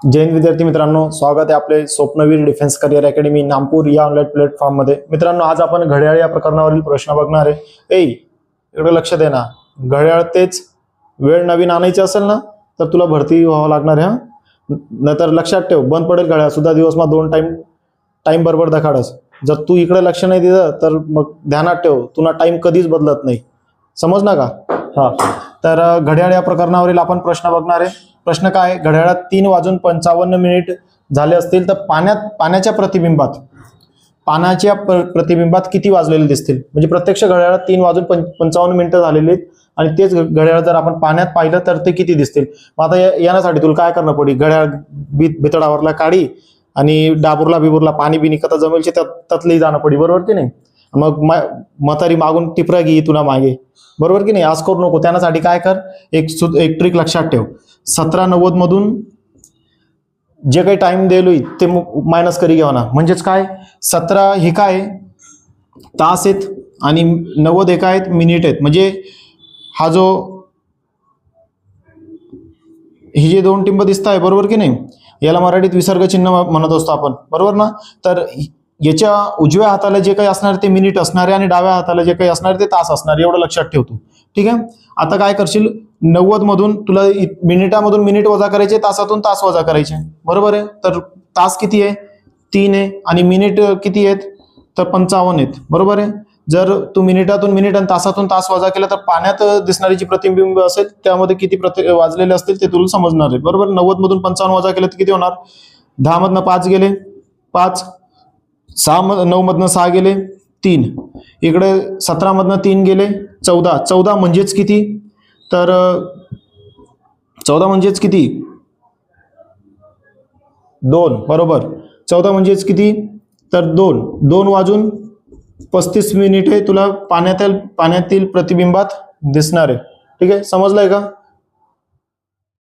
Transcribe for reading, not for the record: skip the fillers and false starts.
जय हिंद विद्यार्थी मित्रांनो, स्वागत आहे आपले स्वप्नवीर डिफेन्स करिअर अकॅडमी नागपूर या ऑनलाईन प्लॅटफॉर्ममध्ये। मित्रांनो, आज आपण घड्याळ या प्रकरणावरील प्रश्न बघणार आहे। इकडे लक्ष दे ना, घड्याळ तेच वेळ नवीन आणायची असेल ना तर तुला भरती व्हावं लागणार आहे। नाहीतर लक्षात ठेव, बंद पडेल घड्याळ सुद्धा दिवसमा 2 टाइम बरोबर दखाडस। जर तू इकडे लक्ष नाही दिलं तर मग ध्यानात ठेव, तुला टाइम कधीच बदलत नाही, समजना का? हा, तर घड्याळ या प्रकरणावरील आपण प्रश्न बघणार आहे। प्रश्न काय आहे, घड्याळात 3:55 झाले असतील तर पाण्याच्या प्रतिबिंबात किती वाजलेले दिसतील? म्हणजे प्रत्यक्ष घड्याळात 3:55 झालेले आहेत आणि तेच घड्याळ जर आपण पाण्यात पाहिलं तर ते किती दिसतील? मग आता येण्यासाठी तुला काय करणं पडेल, घड्याळ भितडावरला काढी आणि डाबुरला बिबुरला पाणी बिनी कथा जमेल त्यातली जाणं पडी, बरोबर की नाही? मग म्हातारी मागून टिपरा घे तुला मागे, बरोबर की नाही? आज करू नको। त्यासाठी काय कर, एक ट्रिक लक्षात ठेव, 17:90 मधून जे काही टाइम दिलोय ते मायनस करी घ्यावा ना। म्हणजेच काय, 17 हे काय तास आहेत आणि 90 हे काय आहेत मिनिट आहेत। म्हणजे हा जो हे जे 2 टिंब दिसत आहे, बरोबर की नाही, याला मराठीत विसर्ग चिन्ह म्हणत असतो आपण, बरोबर ना? तर याच्या उजव्या हाताला जे काही असणार ते मिनिट असणार आहे आणि डाव्या हाताला जे काही असणार ते तास असणार आहे, एवढं लक्षात ठेवतो, ठीक आहे? आता काय करशील, 90 मधून तुला मिनिटामधून मिनिट वजा करायचे, तासातून तास वजा करायचे, बरोबर आहे? तर तास किती आहे? 3 आहे आणि मिनिट किती आहेत? तर 55 आहेत, बरोबर आहे? जर तू मिनिटातून मिनिट आणि तासातून तास वजा केला तर पाण्यात दिसणारी जी प्रतिबिंब असेल त्यामध्ये किती वाजलेले असतील ते तुला समजणार आहे, बरोबर? 90 मधून 55 वजा केलं तर किती होणार? 10 मधनं 5 गेले 5, 9 मधनं 6 गेले 3, इकडे 17 मधनं 3 गेले 14 म्हणजेच किती? तर 14 म्हणजेच किती? 2, बरोबर? 14 म्हणजेच किती? तर 2 वाजून 35 मिनिटे तुला पाण्यातील प्रतिबिंबात दिसणार आहे, ठीक आहे? समजलंय का?